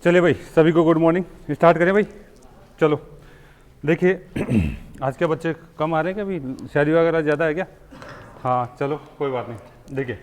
चलिए भाई, सभी को गुड मॉर्निंग। स्टार्ट करें भाई। चलो देखिए आज के बच्चे कम आ रहे हैं क्या? अभी शायरी वगैरह ज़्यादा है क्या? हाँ चलो कोई बात नहीं। देखिए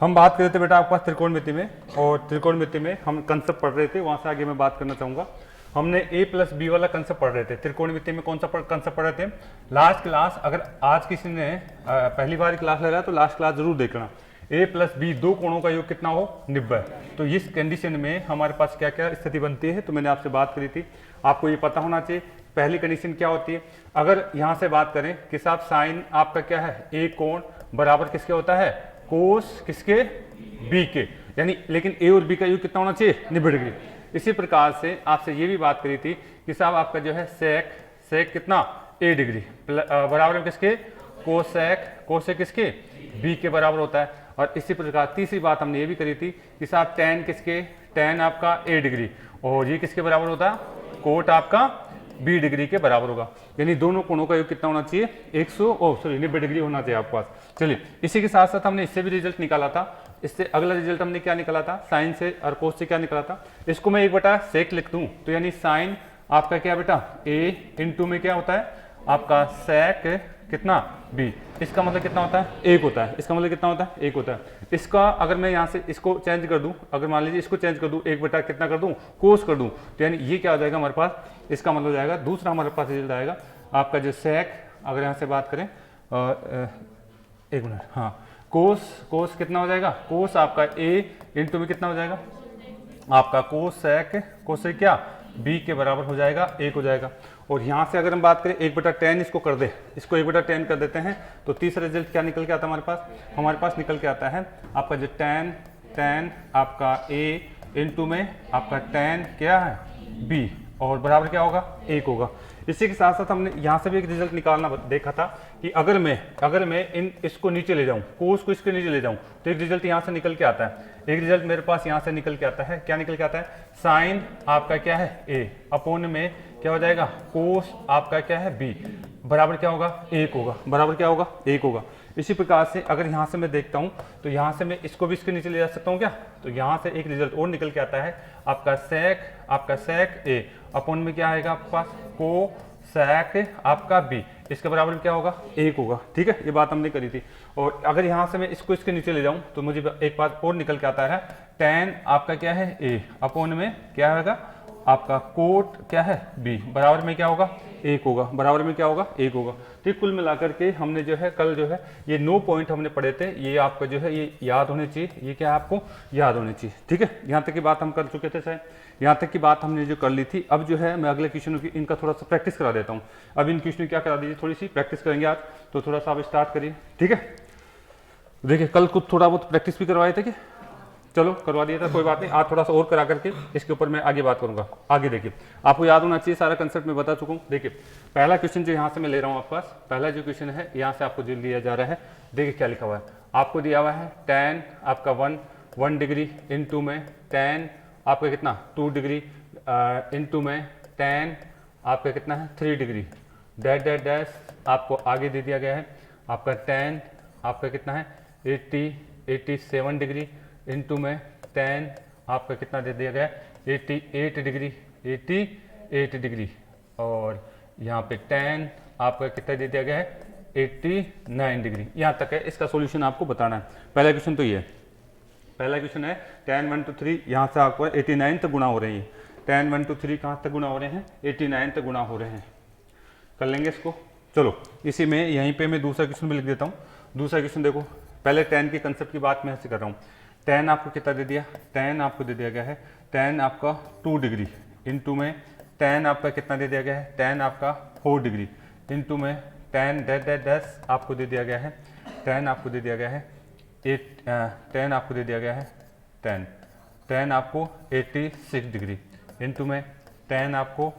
हम बात कर रहे थे बेटा आपके पास त्रिकोणमिति में, और त्रिकोणमिति में हम कंसेप्ट पढ़ रहे थे, वहाँ से आगे मैं बात करना चाहूँगा। हमने a प्लस बी वाला कंसेप्ट पढ़ रहे थे। त्रिकोणमिति में कौन सा कंसेप्ट पढ़ रहे थे? लास्ट क्लास, अगर आज किसी ने पहली बार क्लास ले रहा है तो लास्ट क्लास जरूर देखना। a प्लस बी, दो कोणों का योग कितना हो? 90। तो इस कंडीशन में हमारे पास क्या क्या स्थिति बनती है, तो मैंने आपसे बात करी थी, आपको ये पता होना चाहिए। पहली कंडीशन क्या होती है? अगर यहाँ से बात करें कि साहब साइन आपका क्या है? a कोण बराबर किसके होता है? कोस किसके? b के। यानी लेकिन a और b का योग कितना होना चाहिए? 90 डिग्री। इसी प्रकार से आपसे ये भी बात करी थी कि साहब आपका जो है सेक कितना? a डिग्री बराबर में किसके? कोसेक किसके? b के बराबर होता है। और इसी प्रकार तीसरी बात हमने ये भी करी थी कि साहब tan किसके? tan आपका a डिग्री, और ये किसके बराबर होता है? कोट आपका b डिग्री के बराबर होगा। यानी दोनों कोणों का योग कितना होना चाहिए? 90 डिग्री होना चाहिए आपके पास। चलिए इसी के साथ साथ हमने इससे भी रिजल्ट निकाला था। इससे अगला रिजल्ट हमने क्या निकाला था? साइन से और कोस से क्या निकाला था? इसको मैं 1/sec लिख दूं तो यानी साइन आपका क्या बेटा? a इंटू में क्या होता है आपका? sec कितना? b। इसका मतलब कितना होता है? 1 होता है। इसका मतलब कितना होता है? 1 होता है। इसका अगर मैं यहाँ से इसको चेंज कर दूं, अगर मान लीजिए इसको चेंज कर दूं, 1 कितना कर दूं? कोस कर दूं, तो यानी ये क्या हो जाएगा हमारे पास? इसका मतलब हो जाएगा दूसरा हमारे पास रिजल्ट आएगा आपका जो sec, अगर यहाँ से बात करें एक मिनट, हाँ, कोस कितना हो जाएगा? कोस आपका a इंटू में कितना हो जाएगा आपका? कोसेक क्या? b के बराबर हो जाएगा, 1 हो जाएगा। और यहाँ से अगर हम बात करें 1/10 इसको कर दे, इसको 1/10 कर देते हैं, तो तीसरा रिजल्ट क्या निकल के आता है हमारे पास? हमारे पास निकल के आता है आपका जो tan आपका a इंटू में आपका tan क्या है? b, और बराबर क्या होगा? 1 होगा। इसी के साथ साथ हमने यहाँ से भी एक रिजल्ट निकालना देखा था कि अगर मैं इसको नीचे ले जाऊँ, कोस को इसके नीचे ले जाऊँ, तो एक रिजल्ट यहाँ से निकल के आता है। एक रिजल्ट मेरे पास यहाँ से निकल के आता है। क्या निकल के आता है? साइन आपका क्या है? a अपोन में क्या हो जाएगा? कोस आपका क्या है? b, बराबर क्या होगा? 1 होगा। बराबर क्या होगा? 1 होगा। इसी प्रकार से अगर यहाँ से मैं देखता हूँ तो यहाँ से मैं इसको भी इसके नीचे ले जा सकता हूँ क्या? तो यहाँ से एक रिजल्ट और निकल के आता है आपका सेक a अपोन में क्या आएगा आपके पास? कोसेक आपका b, इसके बराबर क्या होगा? 1 होगा। ठीक है, ये बात हमने करी थी। और अगर यहाँ से मैं इसको इसके नीचे ले जाऊँ तो मुझे एक बात और निकल के आता है, tan आपका क्या है? a अपोन में क्या होगा आपका? कोट क्या है? b, बराबर में क्या होगा? 1 होगा। बराबर में क्या होगा? 1 होगा। तो कुल मिलाकर के हमने जो है कल जो है ये 9 पॉइंट हमने पढ़े थे, ये आपका जो है ये याद होने चाहिए। ये क्या है? आपको याद होने चाहिए। ठीक है, यहाँ तक की बात हम कर चुके थे शायद, यहाँ तक की बात हमने जो कर ली थी। अब जो है मैं अगले क्वेश्चनों की इनका थोड़ा सा प्रैक्टिस करा देता हूँ। अब इन क्वेश्चन क्या करा दीजिए, थोड़ी सी प्रैक्टिस करेंगे आज, तो थोड़ा सा आप स्टार्ट करिए। ठीक है, देखिए कल कुछ थोड़ा बहुत प्रैक्टिस भी करवाए थे कि चलो करवा दिया था, कोई बात नहीं। आज थोड़ा सा और करा करके इसके ऊपर मैं आगे बात करूंगा। आगे देखिए, आपको याद होना चाहिए सारा कंसेप्ट मैं बता चुका हूँ। देखिए पहला क्वेश्चन जो यहाँ से मैं ले रहा हूँ आपके पास, पहला जो क्वेश्चन है यहाँ से आपको जो लिया जा रहा है, देखिए क्या लिखा हुआ है। आपको दिया हुआ है tan आपका 1 डिग्री इंटू में tan आपका कितना? 2 डिग्री इंटू में tan आपका कितना है? 3 डिग्री डैश आपको आगे दे दिया गया है आपका tan आपका कितना है? 87 डिग्री इंटू में tan आपका कितना दे दिया गया है? 88 डिग्री, और यहाँ पे tan आपका कितना दे दिया गया है? 89 डिग्री। यहाँ तक है, इसका सॉल्यूशन आपको बताना है। पहला क्वेश्चन तो ये है, पहला क्वेश्चन है tan 1 to 3, यहाँ से आपको 89 तक गुना हो रहे हैं। tan 1 to 3 कहाँ तक गुना हो रहे हैं? 89 तक गुना हो रहे हैं। कर लेंगे इसको। चलो इसी में यहीं पे मैं दूसरा क्वेश्चन भी लिख देता हूँ। दूसरा क्वेश्चन देखो, पहले tan के कंसेप्ट की बात मैं ऐसे कर रहा हूँ। tan आपको कितना दे दिया? tan आपको दे दिया गया है tan आपका 2 डिग्री इंटू में tan आपका कितना दे दिया गया है? tan आपका 4 डिग्री इंटू में tan डैश आपको दे दिया गया है, tan आपको दे दिया गया है 10 आपको दे दिया गया है 10 आपको 86 डिग्री इंटू में tan आपको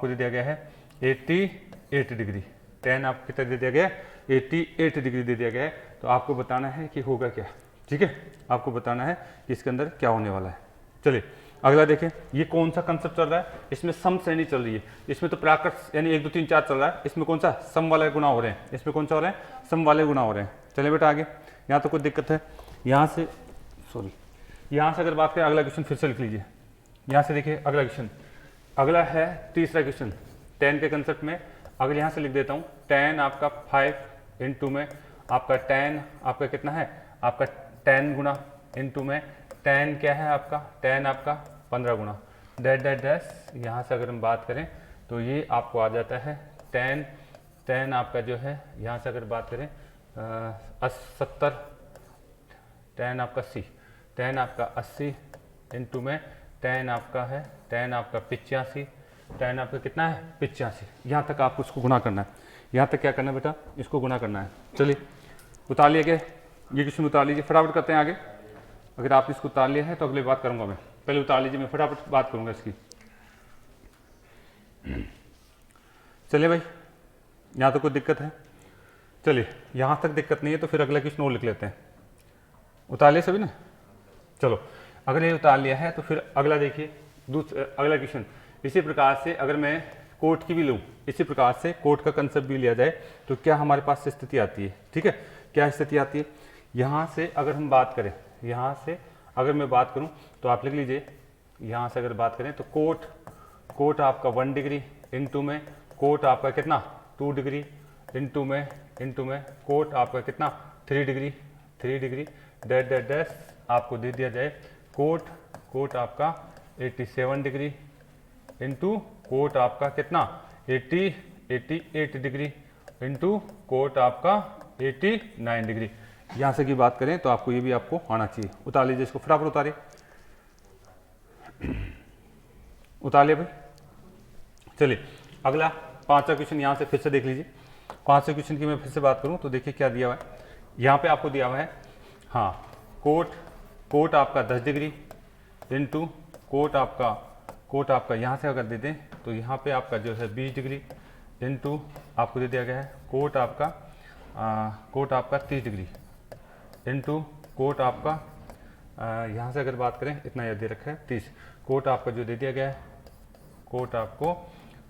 दे दिया गया है 88 डिग्री। tan आपको कितना दे दिया गया है? 88 डिग्री दे दिया गया है। तो आपको बताना है कि होगा क्या। ठीक है, आपको बताना है कि इसके अंदर क्या होने वाला है। चलिए अगला देखें, ये कौन सा कंसेप्ट चल रहा है? इसमें सम श्रेणी चल रही है। इसमें तो प्राकृत यानी 1 2 3 4 चल रहा है। इसमें कौन सा? सम वाले गुणा हो रहे हैं। इसमें कौन सा हो रहा है? सम वाले गुणा हो रहे हैं। चलिए बेटा आगे, यहाँ तो कोई दिक्कत है? यहाँ से अगर बात करें, अगला क्वेश्चन फिर से लिख लीजिए। यहाँ से देखिए अगला क्वेश्चन, अगला है तीसरा क्वेश्चन tan के कंसेप्ट में। अगर यहाँ से लिख देता हूँ tan आपका 5 इंटू में आपका tan आपका कितना है, आपका 10 गुना इंटू में tan क्या है आपका, tan आपका 15 गुना डैश डैश डैश। यहाँ से अगर हम बात करें तो ये आपको आ जाता है tan आपका जो है, यहाँ से अगर बात करें 70, tan आपका 80, tan आपका 80 इंटू में tan आपका है, tan आपका 85, tan आपका कितना है 85। यहाँ तक आपको इसको गुना करना है, यहाँ तक क्या करना है बेटा, इसको गुना करना है। चलिए उतार लिया गया, ये क्वेश्चन उतार लीजिए, फटाफट करते हैं आगे। अगर आप इसको उतार लिया है तो अगली बात करूँगा मैं, पहले उतार लीजिए, मैं फटाफट बात करूँगा इसकी। चलिए भाई, यहाँ तो कोई दिक्कत है, चलिए यहाँ तक दिक्कत नहीं है तो फिर अगला क्वेश्चन और लिख लेते हैं। उतार लिया सभी ने, चलो अगर ये उतार लिया है तो फिर अगला देखिए, अगला क्वेश्चन इसी प्रकार से अगर मैं कोट की भी लूँ, इसी प्रकार से कोट का कंसेप्ट भी लिया जाए तो क्या हमारे पास स्थिति आती है। ठीक है, क्या स्थिति आती है, यहाँ से अगर हम बात करें, यहाँ से अगर मैं बात करूँ तो आप लिख लीजिए, यहाँ से अगर बात करें तो कोट आपका 1 डिग्री इंटू में कोट आपका कितना 2 डिग्री इंटू में कोट आपका कितना 3 डिग्री डैश डैश डैश आपको दे दिया जाए कोट आपका 87 डिग्री इंटू कोट आपका कितना 88 डिग्री इंटू कोट आपका 89 डिग्री। यहाँ से की बात करें तो आपको ये भी आपको आना चाहिए। उतार लीजिए इसको, फटाफट उतारिए, उतार लिया भाई। चलिए अगला पांचवा क्वेश्चन यहाँ से फिर से देख लीजिए। पांचवें क्वेश्चन की मैं फिर से बात करूँ तो देखिए क्या दिया हुआ है, यहाँ पे आपको दिया हुआ है, हाँ कोट आपका 10 डिग्री इंटू कोट आपका यहाँ से अगर दे दें तो यहाँ पे आपका जो है 20 डिग्री इंटू आपको दे दिया गया है कोट आपका 30 डिग्री इंटू कोट आपका यहाँ से अगर बात करें इतना याद दे रखा है 30। कोट आपका जो दे दिया गया है, कोट आपको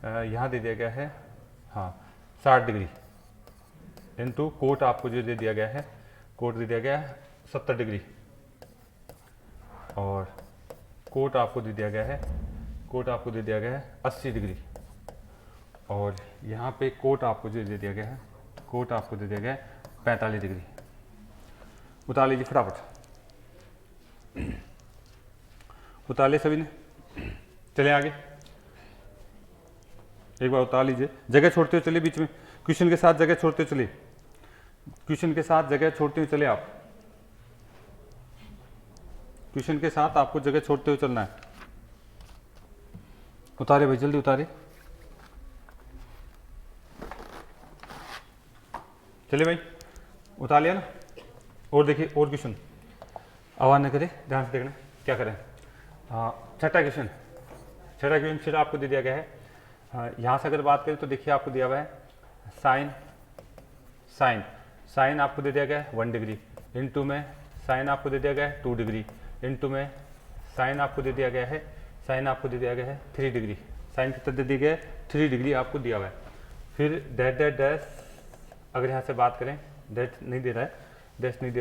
यहाँ दे दिया गया है, हाँ 60 डिग्री इंटू कोट आपको जो दे दिया गया है, कोट दे दिया गया है 70 डिग्री और कोट आपको दे दिया गया है, 80 डिग्री और यहाँ पे कोट आपको जो दे दिया गया है, कोट आपको दे दिया गया है 45 डिग्री। उतार लीजिए फटाफट, उतार लिया सभी ने, चले आगे, एक बार उतार लीजिए, जगह छोड़ते हुए चलिए, बीच में क्वेश्चन के साथ जगह छोड़ते हुए चलिए, क्वेश्चन के साथ जगह छोड़ते हुए चले आप, क्वेश्चन के साथ आपको जगह छोड़ते हुए चलना है। उतारे भाई, जल्दी उतारे, चलिए भाई, उतार लिया ना। और देखिए और क्वेश्चन, आवाज न करे, ध्यान से देखना क्या करें। छठा क्वेश्चन फिर आपको दे दिया गया है, यहाँ से अगर बात करें तो देखिए आपको दिया हुआ है साइन आपको दे दिया गया है 1 डिग्री इंटू में साइन आपको दे दिया गया है 2 डिग्री इंटू में साइन आपको दे दिया गया है 3 डिग्री, साइन कितना दे दिया गया है 3 डिग्री आपको दिया हुआ है। फिर डैश अगर यहाँ से बात करें, डैश नहीं दे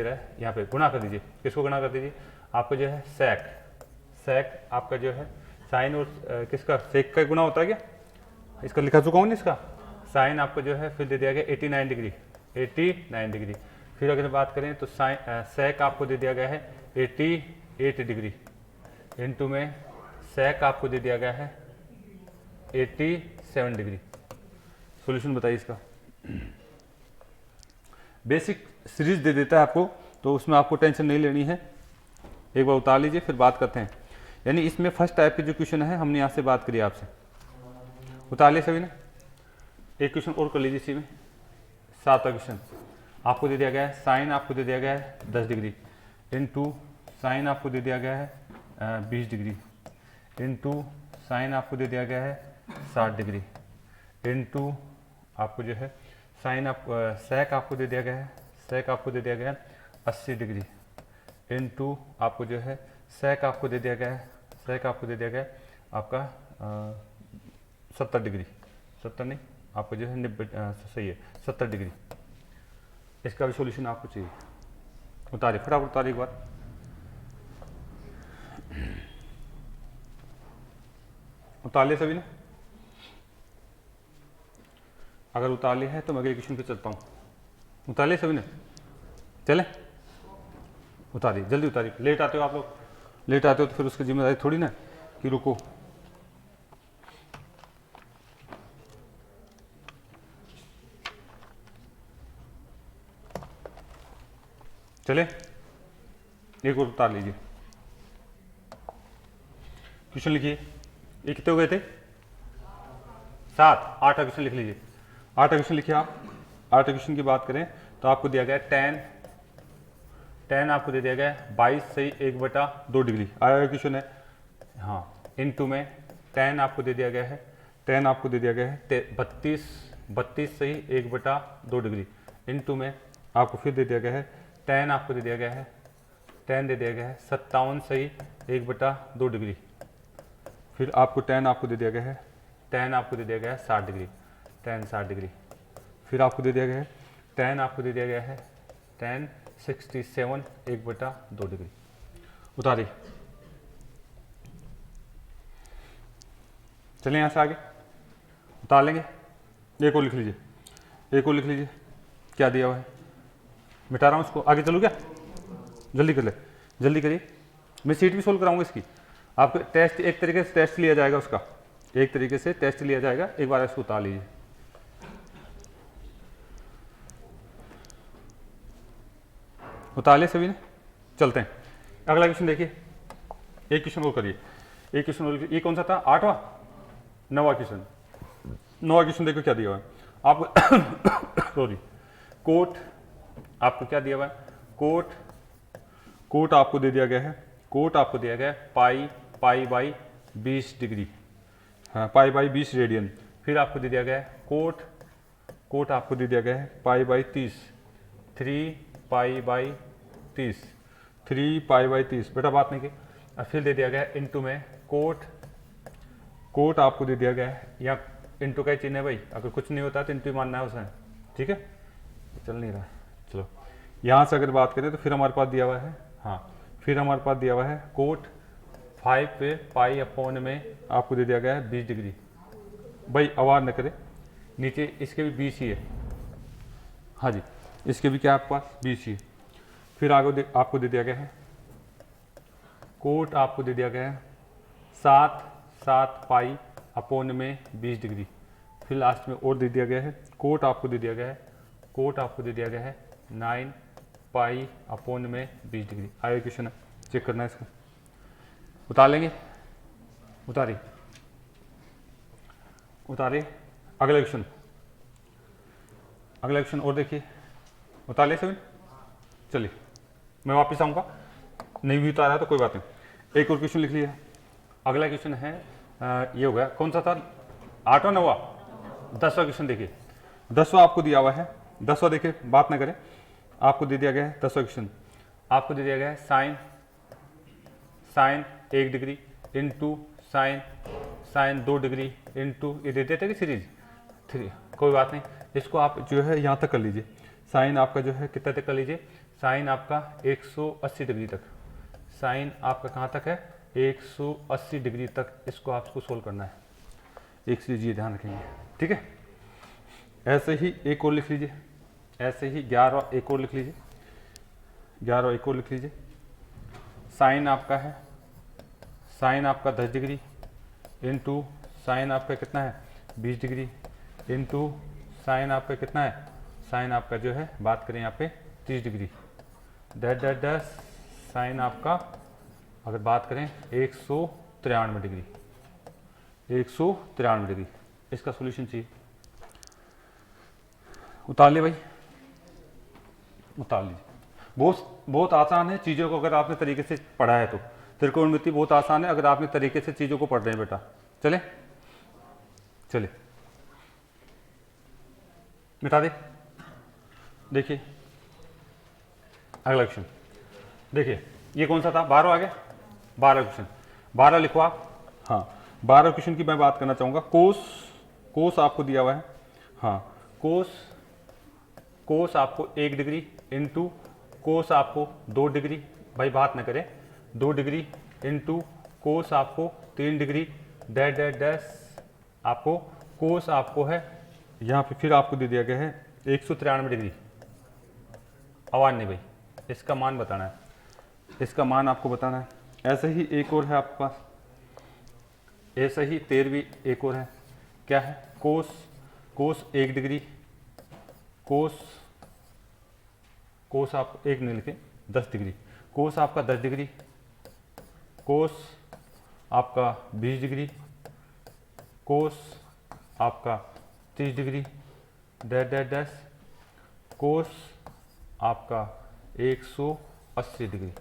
रहा है, यहाँ पे गुणा कर दीजिए, किसको गुणा कर दीजिए, आपको जो है सेक आपका जो है साइन और किसका सेक का गुना होता है क्या, इसका लिखा चुका हूँ ना, इसका साइन आपको जो है फिर दे दिया गया 89 डिग्री। फिर अगर बात करें तो सेक आपको दे दिया गया है 88 डिग्री इंटू में सेक आपको दे दिया गया है 87 डिग्री। सॉल्यूशन बताइए इसका। बेसिक सीरीज दे देता है आपको तो उसमें आपको टेंशन नहीं लेनी है, एक बार उतार लीजिए फिर बात करते हैं। यानी इसमें फर्स्ट टाइप के जो क्वेश्चन है हमने यहाँ से बात करी आपसे, उतार लिए सभी ने। एक क्वेश्चन और कर लीजिए इसी में, 7वां क्वेश्चन आपको दे दिया गया है, साइन आपको दे दिया गया है 10 डिग्री इंटू साइन आपको दे दिया गया है 20 डिग्री इंटू साइन आपको दे दिया गया है 60 डिग्री इंटू आपको जो है साइन सेक आपको दे दिया गया है, 80 डिग्री इंटू आपको जो है सेक आपको दे दिया गया है, आपका 70 डिग्री, 70 नहीं आपको जो है 90 सही है 70 डिग्री। इसका भी सॉल्यूशन आपको चाहिए, उतारिए फटाफट, उतारिए एक बार। उतार लिया सभी ने? अगर उतार लिया है तो मैं अगले क्वेश्चन पे चलता हूँ। उतार लिया सभी ने? चले, उतारिए, जल्दी उतारिए। लेट आते हो आप लोग, लेट आते हो तो फिर उसकी जिम्मेदारी थोड़ी ना कि रुको। चले, एक और उतार लीजिए। क्वेश्चन लिखिए। ये कितने हो गए थे? 7। 8 क्वेश्चन लिख लीजिए। 8 क्वेश्चन लिखिए आप। 8 क्वेश्चन की बात करें तो आपको दिया गया tan आपको दे दिया गया है 22 सही 1/2 डिग्री। आया हुआ क्वेश्चन है, हाँ। इनटू में tan आपको दे दिया गया है, tan आपको दे दिया गया है 32 सही 1/2 डिग्री। इनटू में आपको फिर दे दिया गया है tan आपको दे दिया गया है, tan दे दिया गया है 57 सही 1/2 डिग्री। फिर आपको tan आपको दे दिया गया है, tan आपको दे दिया गया है 60 डिग्री, tan 60 डिग्री। फिर आपको दे दिया गया है tan आपको दे दिया गया है tan 67 1/2 डिग्री। उतारिए। चलिए यहाँ से आगे उतार लेंगे। एक और लिख लीजिए, एक और लिख लीजिए। क्या दिया हुआ है? मिटा रहा हूँ उसको, आगे चलूँ क्या? जल्दी कर ले, जल्दी करिए। मैं सीट भी सोल्व कराऊंगा इसकी। आपको टेस्ट एक तरीके से टेस्ट लिया जाएगा उसका, एक तरीके से टेस्ट लिया जाएगा। एक बार इसको उतार लीजिए। उतार लिया सभी ने? चलते हैं अगला क्वेश्चन। देखिए एक क्वेश्चन और करिए, एक क्वेश्चन और। ये कौन सा था? 8वां 9वां क्वेश्चन। 9वां क्वेश्चन देखो क्या दिया हुआ है आपको। सॉरी, कोट आपको क्या दिया हुआ है? कोट आपको दे दिया गया है, कोट आपको दिया गया है पाई बाई 20 डिग्री, हाँ, पाई बाई 20 रेडियन। फिर आपको दे दिया गया है कोट आपको दे दिया गया है pi by 30, 3 pi by 30, 3 pi by 30। बेटा बात नहीं की। और फिर दे दिया गया है इनटू में कोट आपको दे दिया गया है, या इनटू का ही चिन्ह है भाई, अगर कुछ नहीं होता तो इनटू मानना है उसे, ठीक है। चल नहीं रहा, चलो यहाँ से अगर बात करें तो फिर हमारे पास दिया हुआ है, हाँ, फिर हमारे पास दिया हुआ है कोट 5 पे पाई अपॉन में आपको दे दिया गया है 20 डिग्री। भाई आवाज़ न करे, नीचे इसके भी 20 ही है, हाँ जी, इसके भी क्या आपके पास 20 ही है। फिर आगे आपको दे दिया गया है कोट आपको दे दिया गया है 7 पाई अपॉन में 20 डिग्री। फिर लास्ट में और दे दिया गया है कोट आपको दे दिया गया है 9 पाई अपॉन में 20 डिग्री। आया क्वेश्चन है, चेक करना है इसको। उतार लेंगे, उतारिए अगला क्वेश्चन और देखिए। उतार लिया सभी? चलिए मैं वापस आऊँगा, नहीं भी उतारा तो कोई बात नहीं। एक और क्वेश्चन लिख लिया। अगला क्वेश्चन है ये हो गया, कौन सा था? 8वां 9वां 10वां क्वेश्चन। देखिए 10वां आपको दिया हुआ है, 10वां देखिए, बात ना करें, आपको दे दिया गया है 10वां क्वेश्चन। आपको दे दिया गया है sine 1 degree into sine 2 degree into, ये दे देते कि सीरीज 3, कोई बात नहीं। इसको आप जो है यहाँ तक कर लीजिए। साइन आपका जो है कितना तक कर लीजिए? साइन आपका 180 डिग्री तक, साइन आपका कहाँ तक है? 180 डिग्री तक। इसको आपको सोल्व करना है, एक चीज़ ये ध्यान रखेंगे, ठीक है। ऐसे ही एक और लिख लीजिए, ऐसे ही 11 एक और लिख लीजिए, 11 एक और लिख लीजिए। साइन आपका है, साइन आपका 10 डिग्री इंटू साइन आपका कितना है? 20 डिग्री इंटू साइन आपका कितना है? साइन आपका जो है बात करें यहाँ पे 30 डिग्री। डैश साइन आपका अगर बात करें 193 डिग्री, 193 डिग्री। इसका सॉल्यूशन चाहिए। उतार ले भाई, उतार लीजिए। बहुत आसान है, चीज़ों को अगर आपने तरीके से पढ़ा है तो। त्रिकोणमिति बहुत आसान है अगर आपने तरीके से चीज़ों को पढ़ रहे हैं बेटा। चले मिटा दे। देखिए अगला क्वेश्चन देखिए, ये कौन सा था? 12 आ गया, 12 क्वेश्चन। 12 लिखो आप, हाँ। 12 क्वेश्चन की मैं बात करना चाहूँगा। कोस आपको दिया हुआ है, हाँ। कोस आपको 1 डिग्री इंटू कोस आपको 2 डिग्री, भाई बात ना करें, 2 डिग्री इंटू कोस आपको 3 डिग्री डैश डैश डैश आपको कोस आपको है यहाँ पे फिर आपको दे दिया गया है 193 डिग्री। आवाज़ नहीं भाई, इसका मान बताना है, इसका मान आपको बताना है। ऐसे ही एक और है आपके पास, ऐसा ही 13वीं एक और है, क्या है, कोस 1 डिग्री, कोस आप 1 नहीं लिखे 10 डिग्री, कोस आपका 10 डिग्री, कोस आपका 20 डिग्री, कोस आपका 30 डिग्री, डैश डैश डैश कोस आपका 180 डिग्री।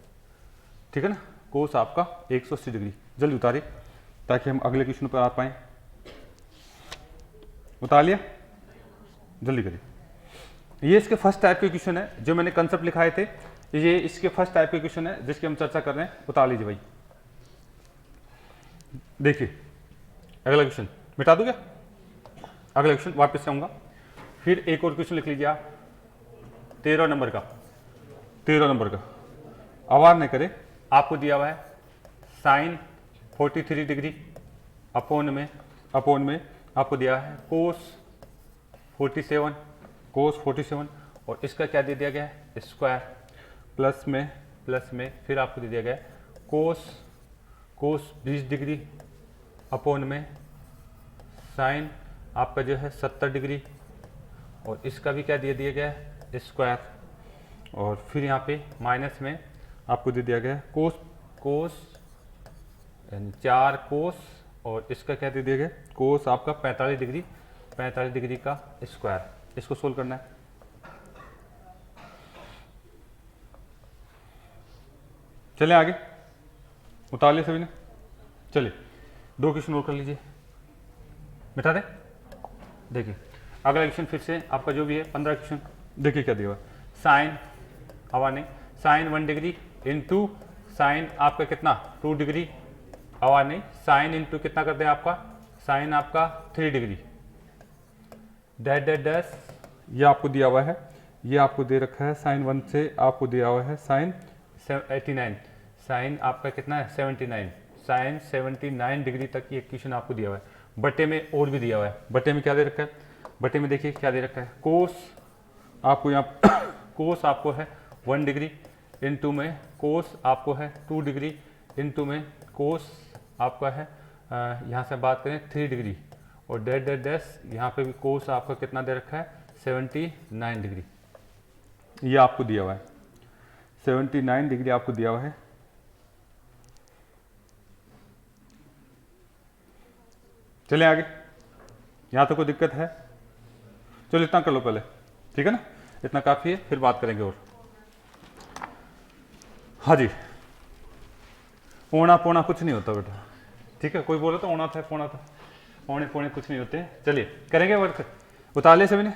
ठीक है ना, कोस आपका 180 डिग्री। जल्दी उतारिए ताकि हम अगले क्वेश्चन पर आ पाए। उतार लिया, जल्दी करिए। ये इसके फर्स्ट टाइप के क्वेश्चन है जो मैंने कंसेप्ट लिखाए थे, ये इसके फर्स्ट टाइप के क्वेश्चन है जिसकी हम चर्चा कर रहे हैं। उतार लीजिए भाई। देखिए अगला क्वेश्चन मिटा दूं क्या? अगला क्वेश्चन वापस से आऊंगा। फिर एक और क्वेश्चन लिख लीजिए आप 13 नंबर का, 13 नंबर का। आवाज नहीं करे, आपको दिया हुआ है साइन 43 डिग्री अपोन में आपको दिया है कोस 47 और इसका क्या दे दिया गया है, स्क्वायर, प्लस में फिर आपको दे दिया गया है कोस 20 डिग्री अपोन में साइन आपका जो है 70 डिग्री और इसका भी क्या दे दिया गया है, स्क्वायर। और फिर यहाँ पे माइनस में आपको दे दिया गया है कोस 4 कोस और इसका क्या दे दिया गया, कोस आपका 45 डिग्री का स्क्वायर। इसको सोल्व करना है। चले आगे, उतार लिया सभी ने। चलिए 2 क्वेश्चन और कर लीजिए, मिटा दें। देखिए अगला क्वेश्चन फिर से आपका जो भी है 15 क्वेश्चन। देखिए क्या दिया हुआ, साइन आवाज नहीं, साइन 1 डिग्री इंटू साइन आपका कितना 2 डिग्री, आवाज नहीं, साइन इंटू कितना करते हैं आपका, साइन आपका 3 डिग्री, डैश डैश डैश। ये आपको दिया हुआ है, ये आपको दे रखा है साइन 1 से आपको दिया हुआ है साइन 89, साइन आपका कितना है 79, साइन 79 डिग्री तक ये क्वेश्चन आपको दिया हुआ है। बटे में और भी दिया हुआ है, बटे में क्या दे रखा है, बटे में देखिए क्या दे रखा है, कोस आपको यहाँ कोस आपको है 1 डिग्री इंटू में कोस आपको है 2 डिग्री इंटू में कोस आपका है यहाँ से बात करें 3 डिग्री और डैश डैश डैश यहाँ पे भी कोस आपका कितना दे रखा है 79 डिग्री। ये आपको दिया हुआ है 79 डिग्री आपको दिया हुआ है। चले आगे, यहाँ तो कोई दिक्कत है? चलो इतना कर लो पहले, ठीक है ना, इतना काफ़ी है, फिर बात करेंगे। और हाँ जी, पौना कुछ नहीं होता बेटा, ठीक है। कोई बोले तो ओना था पौना था, पौने कुछ नहीं होते। चलिए करेंगे वर्क, उतार ले सभी ने।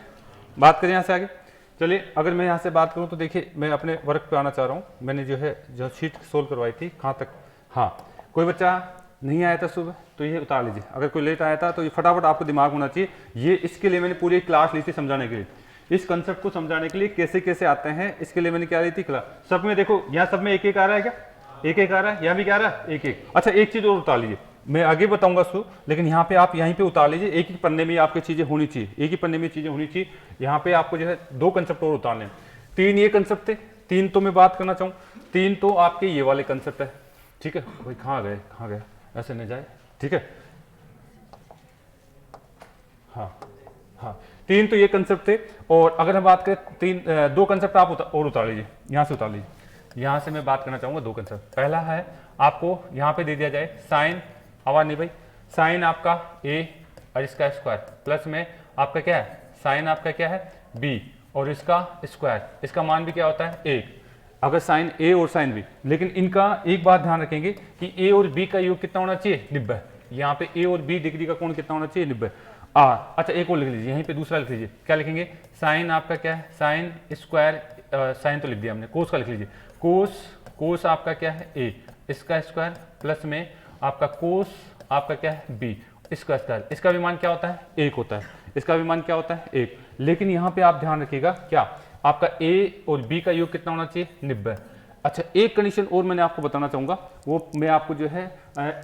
बात करें यहाँ से आगे। चलिए अगर मैं यहाँ से बात करूँ तो देखिए मैं अपने वर्क पे आना चाह रहा हूँ। मैंने जो शीट सोल्व करवाई थी कहाँ तक, हाँ कोई बच्चा नहीं आया था सुबह तो ये उतार लीजिए। अगर कोई लेट आया था तो ये फटाफट आपको दिमाग होना चाहिए। ये इसके लिए मैंने पूरी क्लास ली थी समझाने के लिए, इस कंसेप्ट को समझाने के लिए कैसे कैसे आते हैं, इसके लिए मैंने क्या ली थी क्लास। सब में देखो यहाँ सब में एक एक आ रहा है, क्या एक एक आ रहा है, यहाँ भी क्या आ रहा है एक एक। अच्छा एक चीज़ और उतार लीजिए, मैं आगे बताऊंगा उसको, लेकिन यहाँ पे आप यहीं पे उतार लीजिए। एक ही पन्ने में आपकी चीज़ें होनी चाहिए, एक ही पन्ने में चीज़ें होनी चाहिए। यहाँ पे आपको जो है 2 कंसेप्ट और उतारने हैं। 3 ये कंसेप्ट थे, 3 तो मैं बात करना चाहूँ, 3 तो आपके ये वाले कंसेप्ट है, ठीक है। भाई कहाँ गए, ऐसे नहीं जाए, ठीक है। हाँ 3 तो ये कंसेप्ट थे। और अगर हम बात करें 2 कंसेप्ट आप और उतार लीजिए, यहाँ से उतार लीजिए। यहाँ से मैं बात करना चाहूँगा 2 कंसेप्ट। पहला है आपको यहाँ पे दे दिया जाए साइन, आवाज नहीं भाई, साइन आपका a और इसका स्क्वायर, प्लस में आपका क्या है साइन आपका क्या है b और इसका स्क्वायर, इसका मान भी क्या होता है 1। अगर साइन a और साइन b, लेकिन इनका एक बात ध्यान रखेंगे कि a और b का योग कितना होना चाहिए 90। यहाँ पे a और b डिग्री का कोण कितना होना चाहिए 90। अच्छा एक और लिख लीजिए, यहीं पे दूसरा लिख लीजिए। क्या लिखेंगे, साइन आपका क्या है साइन स्क्वायर, साइन तो लिख दिया हमने, कोस का लिख लीजिए। कोस आपका क्या है a, इसका स्क्वायर प्लस में आपका कोस आपका क्या है b, इसका स्क्वायर, इसका भी मान क्या होता है 1 होता है, इसका भी मान क्या होता है 1। लेकिन यहाँ पे आप ध्यान रखिएगा क्या, आपका a और b का योग कितना होना चाहिए 90। अच्छा, एक कंडीशन और मैंने आपको बताना चाहूँगा, वो मैं आपको जो है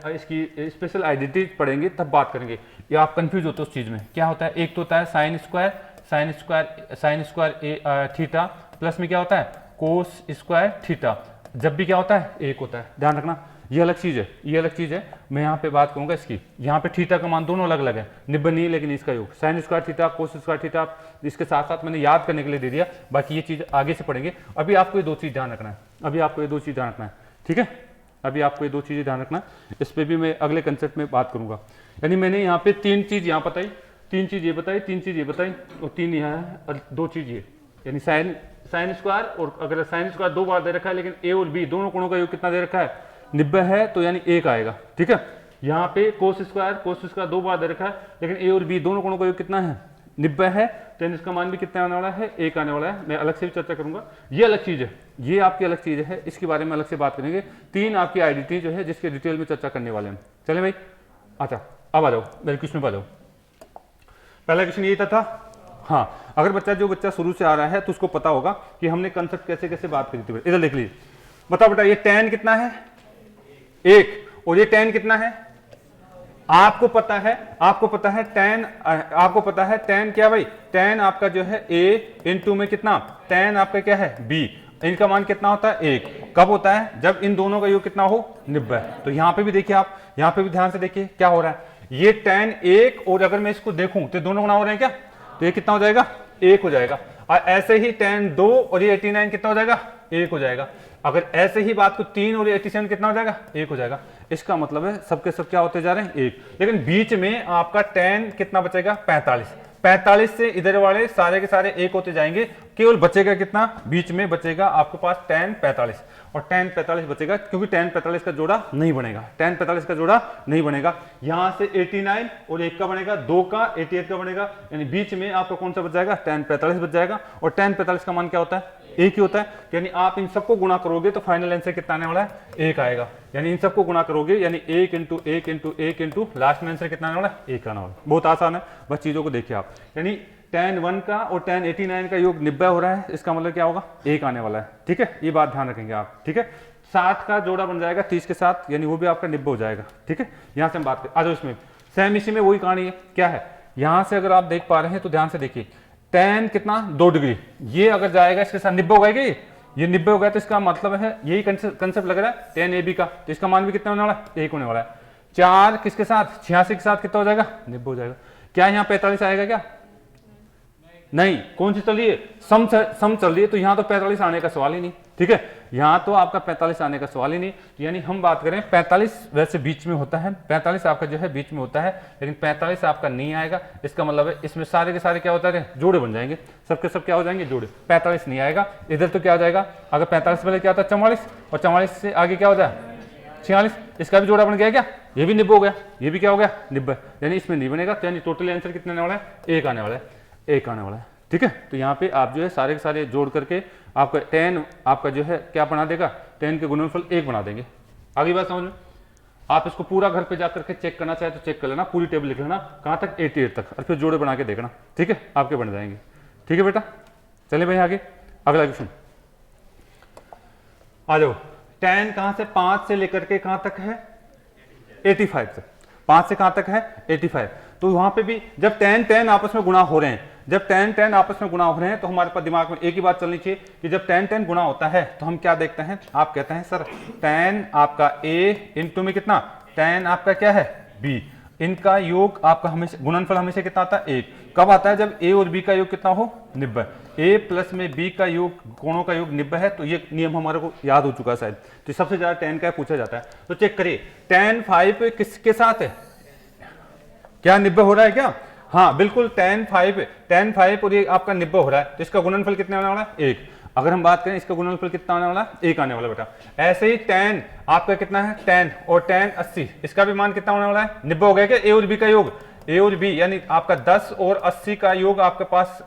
इसकी स्पेशल आइडेंटिटी पढ़ेंगे तब बात करेंगे, या आप कंफ्यूज होते हो उस चीज़ में। क्या होता है, एक तो होता है साइन स्क्वायर थीटा, प्लस में क्या होता है कोस स्क्वायर थीटा, जब भी क्या होता है एक होता है, ध्यान रखना। ये अलग चीज़ है, ये अलग चीज़ है। मैं यहाँ पे बात करूँगा इसकी, यहाँ पे थीटा का मान दोनों अलग अलग है, 90 नहीं है, लेकिन इसका योग sine square theta cos square theta, इसके साथ साथ मैंने याद करने के लिए दे दिया, बाकी ये चीज़ आगे से पढ़ेंगे। अभी आपको ये दो चीज़ ध्यान रखना है, अभी आपको ये दो चीज़ ध्यान रखना है, ठीक है। अभी आपको ये दो चीज़ें ध्यान रखना है, इस पर भी मैं अगले कंसेप्ट में बात करूँगा। यानी मैंने यहाँ पे तीन चीज़ यहाँ बताई, तीन चीज़ ये बताई, तीन चीज़ ये बताई, और तीन यहाँ है और दो चीज़ ये, यानी साइन स्क्वायर, और अगर साइन स्क्वायर दो बार दे रखा है, लेकिन ए और बी दोनों कोणों का योग कितना दे रखा है 90 है, तो यानी एक आएगा, ठीक है। यहाँ पे कोस स्क्वायर दो बार दे रखा है, लेकिन ए और बी दोनों कोणों का योग कितना है 90 है, तो यानी इसका मान भी कितना आने वाला है, एक आने वाला है। मैं अलग से भी चर्चा करूंगा, ये अलग चीज़ है, ये आपकी अलग चीज़ है, इसके बारे में अलग से बात करेंगे। तीन आपकी आइडेंटिटी जो है जिसके डिटेल में चर्चा करने वाले हैं। चले भाई, अच्छा अब आ जाओ मेरे क्वेश्चन पर आ जाओ। पहला क्वेश्चन ये था, हाँ, अगर जो बच्चा शुरू से आ रहा है तो उसको पता होगा कि हमने कंसेप्ट कैसे कैसे बात करी थी। इधर देख लीजिए, बता बेटा, ये tan कितना है एक, और ये tan कितना है, आपको पता है tan, आपको पता है tan क्या भाई, tan आपका जो है a इंटू में कितना, tan आपका क्या है b, इनका मान कितना होता है एक, कब होता है जब इन दोनों का योग कितना हो 90। तो यहाँ पे भी देखिए, आप यहाँ पे भी ध्यान से देखिए क्या हो रहा है, ये tan एक, और अगर मैं इसको देखूं तो दोनों गुना हो रहे हैं क्या, तो ये कितना हो जाएगा एक हो जाएगा। और ऐसे ही tan 2 और ये 89 कितना हो जाएगा एक हो जाएगा। अगर ऐसे ही बात को 3 और 87 कितना हो जाएगा एक हो जाएगा। इसका मतलब है सबके सब क्या होते जा रहे हैं एक, लेकिन बीच में आपका tan कितना बचेगा 45 से इधर वाले सारे के सारे एक होते जाएंगे, केवल बचेगा कितना, बीच में बचेगा आपके पास tan 45, और tan 45 बचेगा, क्योंकि tan 45 का जोड़ा नहीं बनेगा, tan 45 का जोड़ा नहीं बनेगा। यहां से 89 और एक का बनेगा, 2 का 88 का बनेगा, यानी बीच में आपका कौन सा बच जाएगा tan 45 बच जाएगा। और tan 45 का मान क्या होता है एक ही होता है, यानी आप इन सबको गुणा करोगे तो फाइनल आंसर कितना आने वाला है एक आएगा। यानी इन सबको गुणा करोगे, यानी 1 इंटू 1 इंटू 1 इंटू लास्ट में आंसर कितना आने वाला है एक आने वाला। बहुत आसान है, बस चीजों को देखिए आप। यानी tan 1 का और tan 89 का योग 90 हो रहा है, इसका मतलब क्या होगा एक आने वाला है, ठीक है। ये बात ध्यान रखेंगे आप, ठीक है। 60 का जोड़ा बन जाएगा 30 के साथ, यानी वो भी आपका 90 हो जाएगा, ठीक है। यहाँ से हम बात करें, आ जाओ इसमें सेम, इसी में वही कहानी है, क्या है, यहाँ से अगर आप देख पा रहे हैं तो ध्यान से देखिए, tan कितना 2 डिग्री, ये अगर जाएगा इसके साथ 90 हो गएगा, ये 90 हो गया, तो इसका मतलब है यही कंसेप्ट लग रहा है tan AB का, तो इसका मान भी कितना होने वाला है एक होने वाला है। 4 किसके साथ 86 के साथ कितना हो जाएगा 90 हो जाएगा। क्या यहाँ 45 आएगा क्या, नहीं, कौन सी चल रही है सम चल रही है, तो यहाँ तो 45 आने का सवाल ही नहीं, ठीक है। यहाँ तो आपका 45 आने का सवाल ही नहीं। यानी हम बात करें 45 वैसे बीच में होता है, 45 आपका जो है बीच में होता है, लेकिन 45 आपका नहीं आएगा। इसका मतलब है इसमें सारे के सारे क्या होता है जोड़े बन जाएंगे, सबके सब क्या हो जाएंगे जोड़े, 45 नहीं आएगा। इधर तो क्या हो जाएगा, अगर 45 पहले क्या होता है 44, और 44 से आगे क्या हो जाए 46, इसका भी जोड़ा बन गया क्या, ये भी 90 हो गया, ये भी क्या हो गया 90, यानी इसमें नहीं बनेगा। तो यानी टोटल आंसर कितने आने वाला है एक आने वाला है, एक आने वाला है, ठीक है। तो यहाँ पे आप जो है सारे के सारे जोड़ करके आपका tan आपका जो है क्या बना देगा, tan के गुणनफल 1 बना देंगे। आगे बात समझ में, आप इसको पूरा घर पे जाकर के चेक करना चाहे तो चेक कर लेना, पूरी टेबल लिख लेना कहाँ तक 88 तक, और फिर जोड़े बना के देखना, ठीक है, आपके बन जाएंगे, ठीक है बेटा। चलिए भाई आगे अगला क्वेश्चन आ जाओ। tan कहाँ से 5 से लेकर के कहाँ तक है 85 तक, 5 से कहाँ तक है 85। तो वहां पे भी जब tan आपस में गुणा हो रहे हैं, जब tan आपस में गुणा हो रहे हैं, तो हमारे पास दिमाग में एक ही बात चलनी चाहिए कि जब tan गुणा होता है तो हम क्या देखते हैं, आप कहते हैं सर tan आपका a इंटू में कितना, tan आपका क्या है b, इनका योग आपका हमेशा गुणनफल हमेशा कितना आता है एक। कब आता है, जब a और b का योग कितना हो 90, a प्लस में b का योग कोणों का योग 90 है। तो ये नियम हमारे को याद हो चुका है शायद, तो सबसे ज्यादा tan का पूछा जाता है। तो चेक करिए tan 5 किसके साथ है, क्या 90 हो रहा है क्या, हाँ बिल्कुल tan 5 और ये आपका 90 हो रहा है, तो इसका गुणनफल कितने आने वाला है एक। अगर हम बात करें इसका गुणनफल कितना आने वाला है एक आने वाला बेटा। ऐसे ही tan आपका कितना है tan और tan 80, इसका भी मान कितना होने वाला है 90 हो गया क्या, a और b का योग, a और b यानी आपका 10 और 80 का योग आपके पास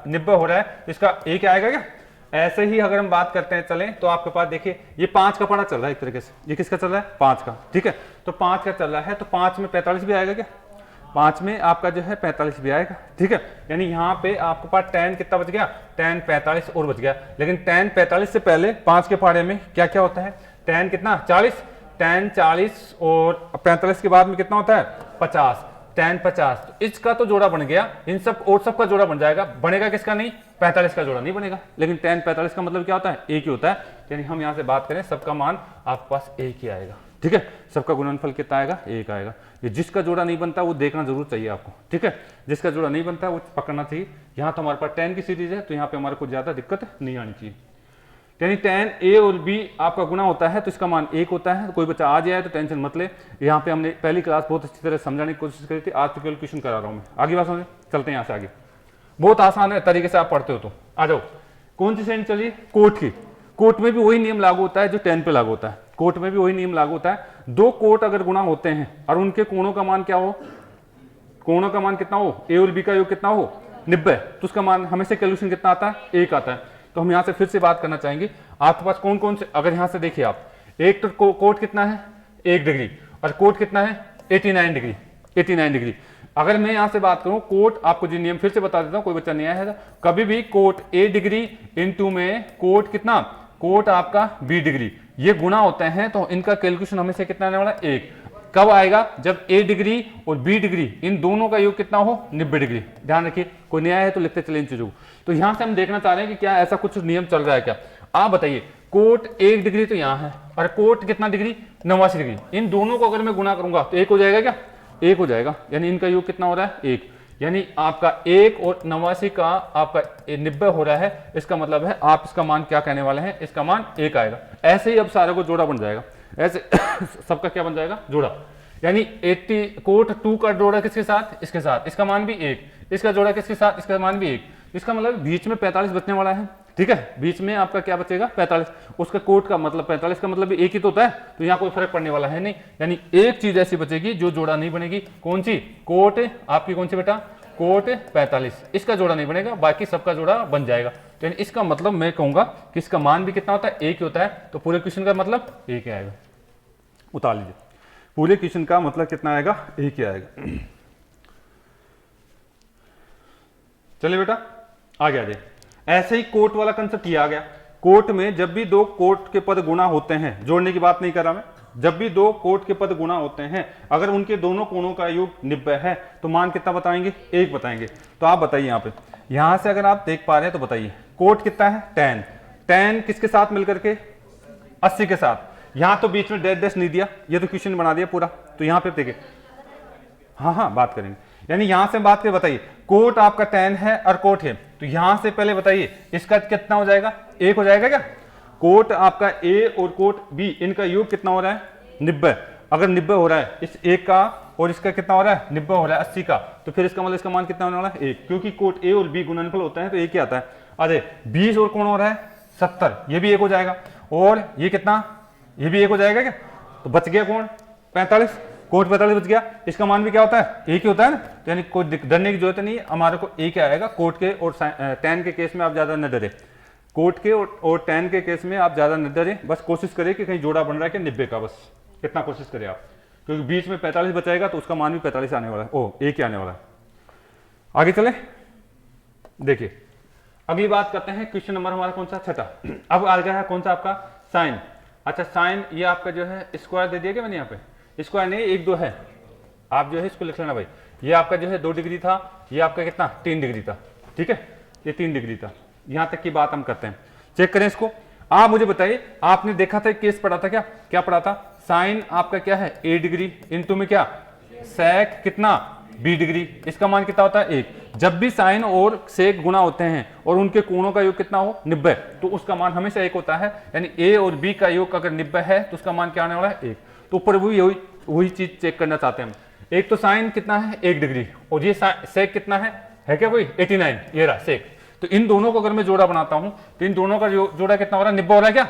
90 हो रहा है, तो इसका a क्या आएगा क्या। ऐसे ही अगर हम बात करते हैं चलें तो आपके पास देखिए ये 5 का पढ़ा चल रहा है एक तरीके से, ये किसका चल रहा है 5 का, ठीक है। तो 5 का चल रहा है, तो 5 में 45 भी आएगा क्या, 5 में आपका जो है 45 भी आएगा, ठीक है। यानी यहाँ पे आपके पास tan कितना बच गया, tan 45 और बच गया। लेकिन tan 45 से पहले 5 के पहाड़े में क्या क्या होता है, tan कितना 40, tan 40 और 45 के बाद में कितना होता है 50, tan 50। तो इसका तो जोड़ा बन गया, इन सब और सब का जोड़ा बन जाएगा। बनेगा किसका नहीं, 45 का जोड़ा नहीं बनेगा। लेकिन tan 45 का मतलब क्या होता है, एक ही होता है। यानी हम यहाँ से बात करें सबका मान आपके पास एक ही आएगा, ठीक है। सबका गुणनफल कितना आएगा, एक आएगा। ये जिसका जोड़ा नहीं बनता वो देखना जरूर चाहिए आपको, ठीक है। जिसका जोड़ा नहीं बनता वो पकड़ना चाहिए। यहाँ तो हमारे पास tan की सीरीज है, तो यहाँ पे हमारे को ज्यादा दिक्कत नहीं आनी चाहिए। यानी tan a और b आपका गुना होता है तो इसका मान 1 होता है। तो कोई बच्चा आ जाए तो टेंशन मत ले, यहाँ पे हमने पहली क्लास बहुत अच्छी तरह समझाने की कोशिश करी थी। आज तो केवल क्वेश्चन करा रहा हूँ मैं, आगे बात समझे। चलते हैं यहाँ से आगे, बहुत आसान है तरीके से आप पढ़ते हो तो। आ जाओ, कौन सी श्रेणी चलिए, कोट की। कोट में भी वही नियम लागू होता है जो tan पे लागू होता है। कोट में भी वही नियम लागू होता है। दो कोट अगर गुणा होते हैं और उनके कोणों का मान क्या हो, कोणों का मान कितना हो, a और b का योग कितना हो 90, तो उसका मान हमेशा कैलकुलेशन कितना आता है, 1 आता है। तो हम यहाँ से फिर से बात करना चाहेंगे, आपके पास कौन कौन से, अगर यहाँ से देखिए आप, एक तो कोट कितना है 1 डिग्री और कोट कितना है 89 डिग्री, 89 डिग्री। अगर मैं यहाँ से बात करूँ कोट, आपको जो नियम फिर से बता देता हूँ, कोई बच्चा नहीं आया है, कभी भी कोट a डिग्री इंटू में कोट कितना, कोट आपका b डिग्री, ये गुणा होते हैं तो इनका कैलकुलेशन हमेशा कितना आने वाला है 1। कब आएगा, जब a डिग्री और b डिग्री इन दोनों का योग कितना हो 90 डिग्री। ध्यान रखिए, कोई नया है तो लिखते चले इन चीजों को। तो यहां से हम देखना चाह रहे हैं कि क्या ऐसा कुछ नियम चल रहा है क्या। आप बताइए, कोट 1 डिग्री तो यहाँ है और कोट कितना डिग्री 89 डिग्री, इन दोनों को अगर मैं गुना करूंगा तो 1 हो जाएगा क्या, 1 हो जाएगा। यानी इनका योग कितना हो रहा है 1, यानी आपका 1 और 89 का आपका 90 हो रहा है। इसका मतलब है आप इसका मान क्या कहने वाले हैं, इसका मान 1 आएगा। ऐसे ही अब सारे को जोड़ा बन जाएगा, ऐसे सबका क्या बन जाएगा, जोड़ा। यानी 80 कोट 2 का जोड़ा किसके साथ, इसके साथ, इसका मान भी 1, इसका जोड़ा किसके साथ, इसका मान भी 1। इसका मतलब बीच में 45 बचने वाला है, ठीक है। बीच में आपका क्या बचेगा 45, उसका कोट का मतलब 45 का मतलब भी एक ही तो होता है, तो यहाँ कोई फर्क पड़ने वाला है नहीं। यानी एक चीज ऐसी बचेगी जो जोड़ा नहीं बनेगी, कौन सी, कोट आपकी कौन सी बेटा, कोट 45, इसका जोड़ा नहीं बनेगा, बाकी सबका जोड़ा बन जाएगा। तो यानी इसका मतलब मैं कहूंगा कि इसका मान भी कितना होता है, 1 ही होता है। तो पूरे क्वेश्चन का मतलब 1 ही आएगा। उतार लीजिए, पूरे क्वेश्चन का मतलब कितना आएगा, 1 ही आएगा। चलिए बेटा आगे आ जाए। ऐसे ही कोट वाला कंसेप्ट ये आ गया। कोट में जब भी दो कोट के पद गुणा होते हैं, जोड़ने की बात नहीं कर रहा मैं, जब भी दो कोट के पद गुणा होते हैं, अगर उनके दोनों कोणों का योग 90 है तो मान कितना बताएंगे, 1 बताएंगे। तो आप बताइए यहाँ पे, यहां से अगर आप देख पा रहे हैं तो बताइए कोट कितना है tan, tan किसके साथ मिलकर के 80 के साथ। यहां तो बीच में डैश डैश नहीं दिया, ये तो क्वेश्चन बना दिया पूरा। तो यहाँ पे देखिए, हाँ बात करेंगे। यानी यहां से बात कर बताइए, कोट आपका tan है और कोट है, तो यहां से पहले बताइए इसका कितना हो जाएगा, 1 हो जाएगा क्या। कोट आपका a और कोट b इनका योग कितना हो रहा है 90। अगर 90 हो रहा है इस एक का और इसका कितना हो रहा है 90 हो रहा है 80 का, तो फिर इसका मतलब इसका मान कितना होने वाला है 1, क्योंकि कोट a और b गुणनफल होता है तो 1 ही आता है। अरे 20 और कौन हो रहा है 70, ये भी 1 हो जाएगा। और ये कितना, ये भी 1 हो जाएगा क्या। तो बच गया कौन 45, कोट 45 बच गया। इसका मान भी क्या होता है 1 ही होता है ना। तो यानी कोई डरने की जरूरत नहीं है, हमारे को 1 आएगा। कोट के और tan के केस में आप ज्यादा न डरे, कोट के और tan के केस में आप ज्यादा न डरे। बस कोशिश करें कि कहीं जोड़ा बन रहा है कि 90 का, बस कितना कोशिश करें आप, क्योंकि बीच में 45 बचाएगा तो उसका मान भी 45 आने वाला है, 1 ही आने वाला है। आगे चले, देखिए अगली बात करते हैं। क्वेश्चन नंबर हमारा कौन सा, छठा। अब आ गया है कौन सा आपका साइन। अच्छा साइन, ये आपका जो है स्क्वायर दे दिया क्या मैंने, यहाँ पे स्क्वायर नहीं 1 2 है, आप जो है इसको लिख लेना भाई। ये आपका जो है 2 डिग्री था, ये आपका कितना 3 डिग्री था, ठीक है, ये 3 डिग्री था। यहां तक की बात हम करते हैं, चेक करें इसको। आप मुझे बताइए, आपने देखा था केस पढ़ा था, क्या पढ़ा था, साइन आपका क्या है a डिग्री इंटू में क्या सेक कितना b डिग्री, इसका मान कितना होता है 1। जब भी साइन और सेक गुणा होते हैं और उनके कोणों का योग कितना हो 90, तो उसका मान हमेशा 1 होता है। यानी a और b का योग अगर 90 है तो उसका मान क्या आने वाला है 1। तो ऊपर वही चीज चेक करना चाहते हैं हम। एक तो साइन कितना है 1 डिग्री और ये सेक कितना है क्या कोई 89, ये रहा सेक। तो इन दोनों को अगर मैं जोड़ा बनाता हूं तो इन दोनों का जोड़ा कितना हो रहा है 90 हो रहा है क्या।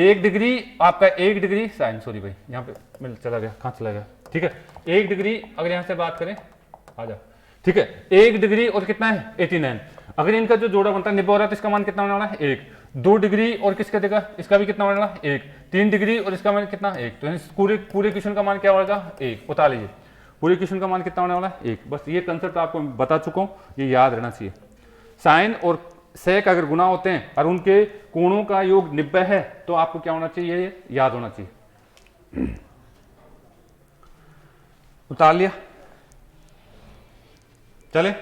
1 डिग्री आपका 1 डिग्री साइन, सॉरी भाई यहाँ पे मिल चला गया, कहाँ चला गया, ठीक है। 1 डिग्री अगर यहाँ से बात करें, आ जाओ, ठीक है, 1 डिग्री और कितना है 89। अगर इनका जो जोड़ा बनता है 90 हो रहा है तो इसका मान कितना होने वाला है 1। 2 डिग्री और किसका देगा, इसका भी कितना होने वाला है 1। 3 डिग्री और इसका मान कितना 1। तो पूरे क्वेश्चन का मान क्या होगा 1। उतार लीजिए, पूरे क्वेश्चन का मान कितना होने वाला है 1। बस ये कंसेप्ट आपको बता चुका हूं, ये याद रहना चाहिए। साइन और सेक अगर गुना होते हैं और उनके कोणों का योग 90 है तो आपको क्या होना चाहिए, ये याद होना चाहिए। उतार लिया, चले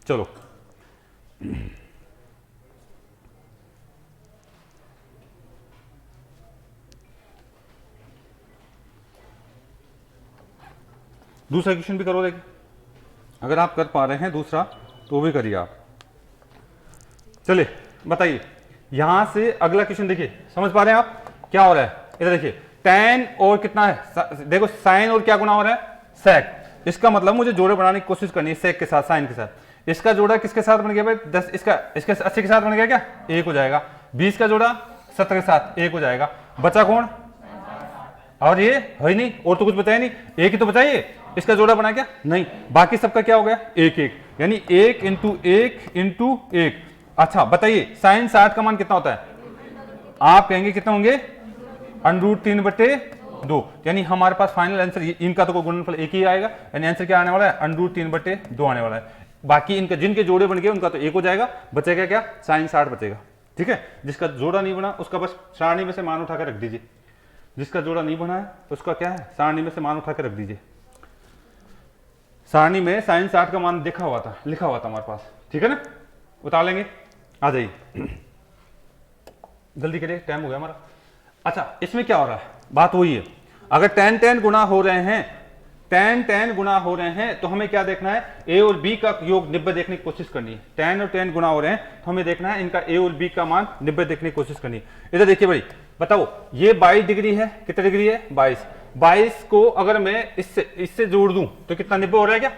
चलो। दूसरा क्वेश्चन भी करो, देखिए अगर आप कर पा रहे हैं दूसरा तो भी करिए आप। चलिए बताइए, यहां से अगला क्वेश्चन देखिए, समझ पा रहे हैं आप क्या हो रहा है? इधर देखिए tan और कितना है, देखो साइन और क्या गुना हो रहा है, सेक। इसका मतलब मुझे जोड़े बनाने की कोशिश करनी है सेक के साथ, साइन के साथ। इसका जोड़ा किसके साथ बन गया भाई 10, इसका 80 के साथ बन गया क्या, 1 हो जाएगा। 20 का जोड़ा 70 के साथ 1 हो जाएगा। बचा कौन, और ये है ही नहीं, और तो कुछ बताया नहीं, एक ही तो बताइए। इसका जोड़ा बना क्या, नहीं, बाकी सबका क्या हो गया 1 1, यानी 1 इंटू 1 इंटू 1। अच्छा बताइए साइन 60 का मान कितना होता है, आप कहेंगे कितना होंगे √3/2, यानी हमारे पास फाइनल आंसर इनका तो कोई गुणनफल 1 ही आएगा, यानी आंसर क्या आने वाला है √3/2 आने वाला है। बाकी इनका जिनके जोड़े बन गए उनका तो 1 हो जाएगा, बचेगा क्या साइन 60 बचेगा। ठीक है, जिसका जोड़ा नहीं बना उसका बस सारणी में से मान उठाकर रख दीजिए। जिसका जोड़ा नहीं बना है उसका क्या है, सारणी में से मान उठाकर रख दीजिए। सारणी में साइन 60 का मान लिखा हुआ था हमारे पास, ठीक है ना, उतार लेंगे। आ जाइए जल्दी करिए, टाइम हो गया हमारा। अच्छा इसमें क्या हो रहा है, बात वही है, अगर tan गुना हो रहे हैं, tan गुना हो रहे हैं तो हमें क्या देखना है, a और b का योग 90 देखने की कोशिश करनी है। tan और tan गुना हो रहे हैं तो हमें देखना है इनका a और b का मान 90 देखने की कोशिश करनी है। इधर देखिए भाई, बताओ ये 22 डिग्री है, कितने डिग्री है 22 को अगर मैं इससे जोड़ दूं तो कितना 90 हो रहा है क्या,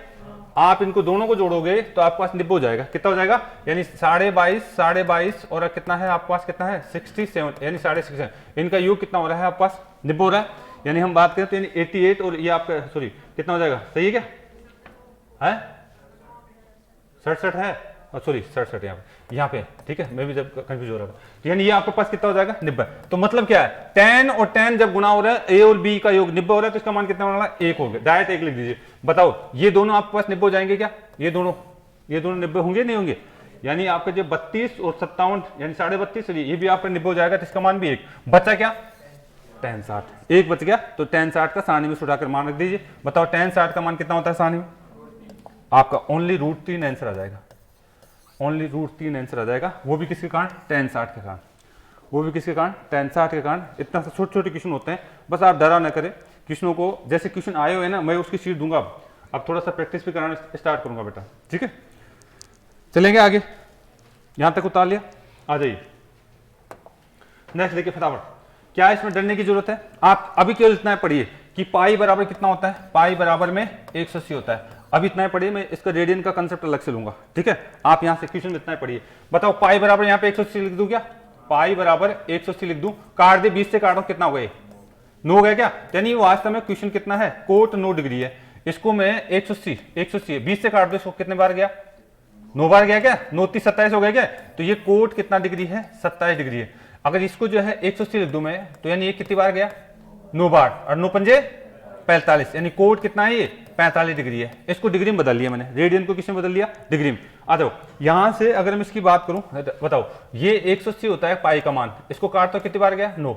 आप इनको दोनों को जोड़ोगे तो आपके पास 90 हो जाएगा। कितना हो जाएगा, यानी 22.5 और कितना है आपके पास, कितना है 67, यानी 67। इनका योग कितना हो रहा है आपके पास 90 हो रहा है, यानी हम बात करें तो यानी 88 और ये आपका सॉरी कितना हो जाएगा, सही है क्या है 67 है, और सॉरी 67 यहाँ पे ठीक है, मैं भी जब कंफ्यूज हो रहा था, यानी ये आपके पास कितना हो जाएगा 90। तो मतलब क्या है, tan और tan जब गुना हो रहा है, a और b का योग 90 हो रहा है तो इसका मान कितना होने वाला है 1 हो गया, डायरेक्ट 1 लिख दीजिए। बताओ ये दोनों आपके पास 90 हो जाएंगे क्या, ये दोनों 90 होंगे नहीं होंगे, यानी आपके जो 32 और 57 यानी 32.5 ये भी आपका 90 हो जाएगा, तो इसका मान भी 1 बचा। क्या tan 60 1 बच गया, तो tan 60 का सारणी में उठाकर मान रख दीजिए। बताओ tan 60 का मान कितना होता है सारणी में, आपका ओनली √3 आंसर आ जाएगा, ओनली √3 आंसर आ जाएगा, वो भी किसके कारण tan 60 के कारण, वो भी किसके कारण tan 60 के कारण। इतना सा छोटे छोटे क्वेश्चन होते हैं, बस आप डरा ना करें क्वेश्चनों को, जैसे क्वेश्चन आए हुए ना मैं उसकी शीट दूंगा, अब थोड़ा सा प्रैक्टिस भी कराना स्टार्ट करूंगा बेटा, ठीक है। चलेंगे आगे, यहां तक उतार लिया, आ जाइए नेक्स्ट देखिए फटाफट। क्या इसमें डरने की जरूरत है, आप अभी केवल इतना पढ़िए कि पाई बराबर कितना होता है, पाई बराबर में 180 होता है। अभी इतना ही पढ़िए, मैं इसका रेडियन का कंसेप्ट अलग से लूंगा, ठीक है। आप यहां से क्वेश्चन में इतना ही पढ़िए। बताओ पाई बराबर यहाँ पे 180 लिख दूं क्या, पाई बराबर 180 लिख दूं, काट दे 20 से काटो कितना हो गया 9 हो गया क्या, यानी वास्तव में क्वेश्चन कितना है, कोट 9 डिग्री है। इसको मैं 180 है, 20 से काट दो, इसको कितने बार गया 9 बार गया क्या, 9 30 27 हो गया क्या, तो ये कोट कितना डिग्री है 27 डिग्री है। अगर इसको जो है 180 लिख दूं मैं, तो यानी ये कितनी बार गया 9 बार, और 9 पंजे 45, यानी कोट कितना है ये 45 डिग्री है। इसको डिग्री में बदल लिया मैंने, रेडियन को किसमें बदल लिया, डिग्री में। आ जाओ यहां से अगर मैं इसकी बात करूं, बताओ ये 180 होता है पाई का मान, इसको काट तो कितनी बार गया 9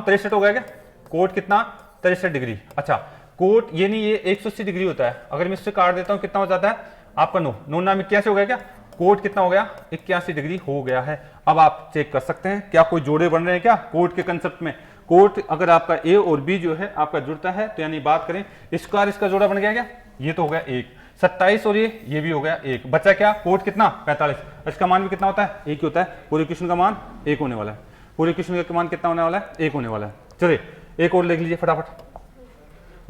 63 हो गया क्या, कोट कितना 63 डिग्री। अच्छा कोट ये नहीं, ये 180 डिग्री होता है, अगर मैं इससे काट देता हूं कितना हो जाता है आपका 9 नाम 81 हो गया क्या, कोट कितना हो गया 81 डिग्री हो गया है। अब आप चेक कर सकते हैं क्या कोई जोड़े बन रहे हैं क्या कोट के कंसेप्ट में। कोट अगर आपका ए और बी जो है आपका जुड़ता है तो यानी बात करें इसका जोड़ा बन गया क्या, ये तो हो गया 1 27 और ये भी हो गया 1, बचा क्या कोट कितना 45, इसका मान भी कितना होता है 1 ही होता है। पूरे क्वेश्चन का मान 1 होने वाला है, पूरे क्वेश्चन का मान कितना होने वाला है 1 होने वाला है। चलिए एक और देख लीजिए फटाफट,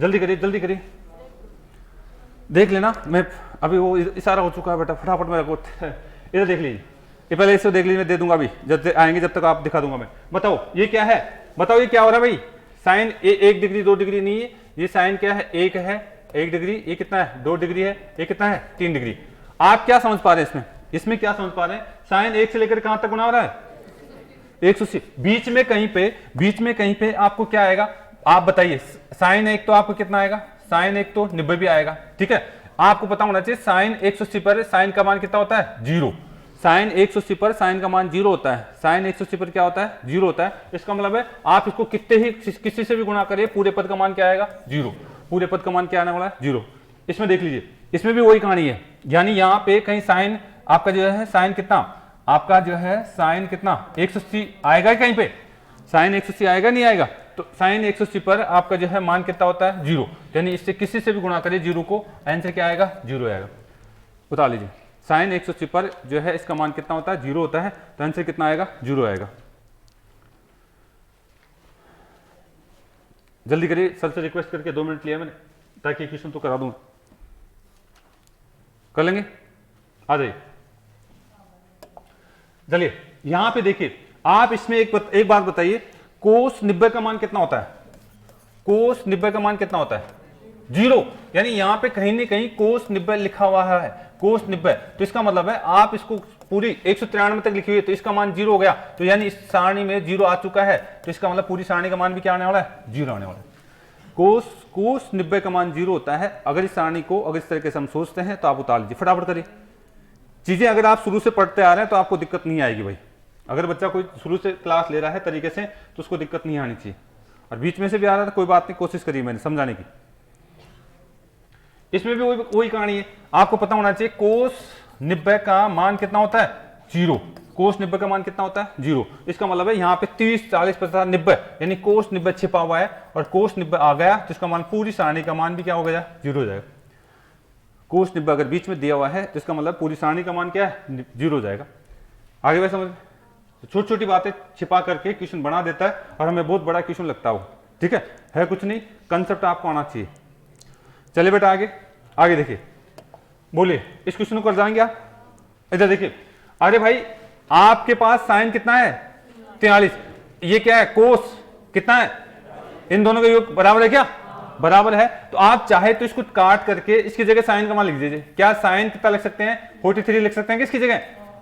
जल्दी करिए देख लेना। मैं अभी वो इशारा हो चुका है बेटा, फटाफट मेरा कोट इधर देख लीजिए, ये पहले इसे देख लीजिए, मैं दे दूंगा अभी जब आएंगे, जब तक आप दिखा दूंगा मैं। बताओ ये क्या है, बताओ ये क्या हो रहा है भाई, साइन 1 डिग्री 2 डिग्री नहीं है, ये साइन क्या है 1 डिग्री, ये कितना है 2 डिग्री है, ये कितना है 3 डिग्री। आप क्या समझ पा रहे हैं इसमें क्या समझ पा रहे हैं, साइन 1 से लेकर कहां तक गुना हो रहा है 180, बीच में कहीं पे आपको क्या आएगा, आप बताइए साइन 1 तो आपको कितना आएगा, साइन 1 तो 90 भी आएगा, ठीक है। आपको पता होना चाहिए साइन 180 पर साइन का मान कितना होता है, 0। साइन 180 पर साइन का मान 0 होता है, साइन 180 पर क्या होता है, 0 होता है। इसका मतलब है आप इसको किसी से भी गुणा करिए, पूरे पद का मान क्या आएगा, 0। पूरे पद का मान क्या आने वाला है, 0। इसमें देख लीजिए, इसमें भी वही कहानी है, यानी यहाँ पे कहीं साइन आपका जो है साइन कितना, आपका जो है साइन कितना 180 आएगा, कहीं पे साइन 180 आएगा नहीं आएगा, तो साइन 180 पर आपका जो है मान कितना होता है, 0। यानी इससे किसी से भी गुणा करिए 0 को, आंसर क्या आएगा, 0 आएगा। बता लीजिए साइन 180 पर जो है इसका मान कितना होता है, 0 होता है, तो आंसर कितना आएगा, 0 आएगा। जल्दी करिए, सर से रिक्वेस्ट करके 2 मिनट लिया मैंने, ताकि क्वेश्चन तो करा दूं, कर लेंगे, आ जाइए। चलिए यहां पे देखिए, आप इसमें एक बात बताइए, कोस 90 का मान कितना होता है, कोस 90 का मान कितना होता है, 0। यानी यहां पे कहीं ना कहीं कोस 90 लिखा हुआ है, कोस 90, तो इसका मतलब है आप इसको पूरी 193 तक लिखी हुई है, तो इसका मान 0 हो गया, तो यानी इस सारणी में 0 आ चुका है, तो इसका मतलब पूरी सारणी का मान भी क्या आने वाला है, 0 आने वाला है। कोस 90 का मान 0 होता है। अगर इस सारणी को अगर इस तरीके से हम सोचते हैं तो आप उतार लीजिए, फटाफट करिए। चीजें अगर आप शुरू से पढ़ते आ रहे हैं तो आपको दिक्कत नहीं आएगी भाई। अगर बच्चा कोई शुरू से क्लास ले रहा है तरीके से तो उसको दिक्कत नहीं आनी चाहिए, और बीच में से भी आ रहा है तो कोई बात नहीं, कोशिश करिए मैंने समझाने की। इसमें भी वही कहानी है, आपको पता होना चाहिए कोस 90 का मान कितना होता है, 0। कोस 90 का मान कितना होता है, 0। इसका मतलब है यहाँ पे 30 40 50 90, यानी कोस 90 छिपा हुआ है, और कोस 90 आ गया तो इसका मान पूरी सारणी का मान भी क्या हो गया, 0 हो जाएगा। कोस 90 अगर बीच में दिया हुआ है तो इसका मतलब पूरी सारणी का मान क्या है, 0 हो जाएगा। आगे वैसे समझ, छोटी छोटी बातें छिपा करके क्वेश्चन बना देता है और हमें बहुत बड़ा क्वेश्चन लगता हो, ठीक है कुछ नहीं, कंसेप्ट आपको आना चाहिए। चलिए बेटा आगे, आगे देखिए, बोलिए इस क्वेश्चन को कर जाएंगे आप। इधर देखिए, अरे भाई आपके पास साइन कितना है, 43, ये क्या है, कोस कितना है, इन दोनों का योग बराबर है क्या, बराबर है। तो आप चाहे तो इसको काट करके इसकी जगह साइन का मान लिख दीजिए। क्या साइन कितना लिख सकते हैं, 43 लिख सकते हैं किसकी जगह,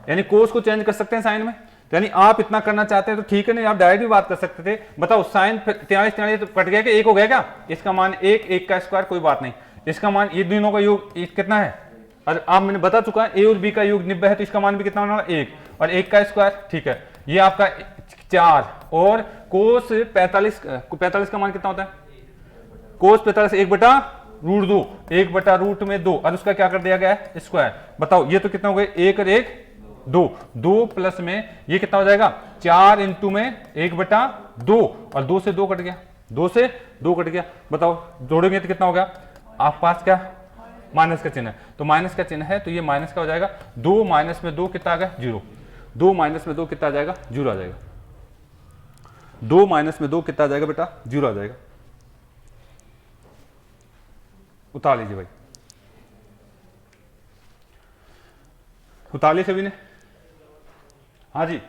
यानी कोस को चेंज कर सकते हैं साइन में। यानी आप इतना करना चाहते हैं तो ठीक है, नहीं आप डायरेक्ट भी बात कर सकते थे। बताओ साइन 43 तो कट गया कि 1 हो गया क्या, इसका मान 1 का स्क्वायर, कोई बात नहीं, इसका मान ये दोनों का योग कितना है, और आप मैंने बता चुका है a और b का योग 90 है, तो इसका मान भी कितना होना, 1 और 1 का स्क्वायर, ठीक है। ये आपका 4 और कोस 45 का मान कितना होता है, कोस 45 1/√2, 1/√2 और उसका क्या कर दिया गया है, स्क्वायर। बताओ ये तो कितना हो गए, 1 और 1 2, 2 प्लस में ये कितना हो जाएगा, 4 इंटू में 1/2 और 2 से 2 कट गया, 2 से 2 कट गया। बताओ जोड़ेंगे तो कितना हो गया, आप पास क्या माइनस का चिन्ह है, तो माइनस का चिन्ह है तो ये माइनस का हो जाएगा, 2 माइनस में 2 कितना आ गया, 0। 2 माइनस में 2 कितना आ जाएगा, 0 आ जाएगा। 2 माइनस में 2 कितना आ जाएगा बेटा, 0 आ जाएगा। उतार लीजिए भाई, उतार लीजिए सभी ने, हाँ जी,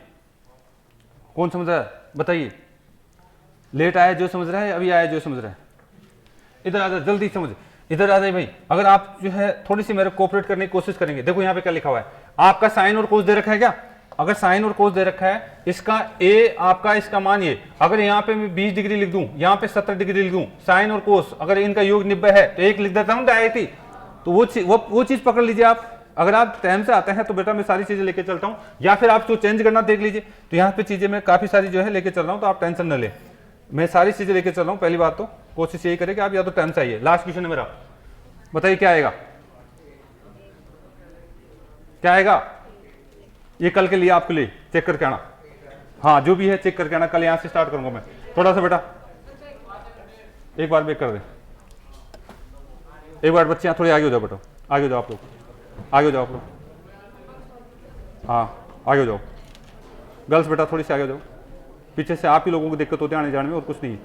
कौन समझ रहा है बताइए, लेट आया जो समझ रहा है, अभी आया जो समझ रहा है, इधर आ जाए जल्दी समझ, इधर आ जाए भाई। अगर आप जो है थोड़ी सी मेरे कोऑपरेट करने की कोशिश करेंगे, देखो यहाँ पे क्या लिखा हुआ है, आपका साइन और कोस दे रखा है क्या, अगर साइन और कोस दे रखा है, इसका ए आपका इसका मान ये, अगर यहाँ पे मैं 20 डिग्री लिख दूं, यहाँ पे 70 डिग्री लिख दूं, साइन और कोस अगर इनका योग 90 है तो 1 लिख देता हूँ डायरेक्ट ही, तो वो चीज पकड़ लीजिए आप। अगर आप टाइम से आते हैं तो बेटा मैं सारी चीजें लेके चलता हूँ, या फिर आप जो चेंज करना देख लीजिए, तो यहाँ पे चीजें मैं काफी सारी जो है लेके चल रहा हूँ, तो आप टेंशन न ले, मैं सारी चीजें लेके चल रहा हूँ। पहली बात तो कोशिश यही करें कि आप या तो टाइम से आइए। लास्ट क्वेश्चन है मेरा, बताइए क्या आएगा, क्या आएगा, ये कल के लिए आपके लिए चेक करके आना, हाँ जो भी है चेक करके आना, कल यहां से स्टार्ट करूंगा मैं। थोड़ा सा बेटा एक बार बेक कर दे, एक बार बच्चे थोड़े आगे हो जाओ बेटा, आगे हो जाओ आप लोग, आगे हो जाओ आप लोग, हाँ आगे हो जाओ, गर्ल्स बेटा थोड़ी सी आगे हो जाओ, पीछे से आप ही लोगों को दिक्कत होती है आने जाने में और कुछ नहीं है।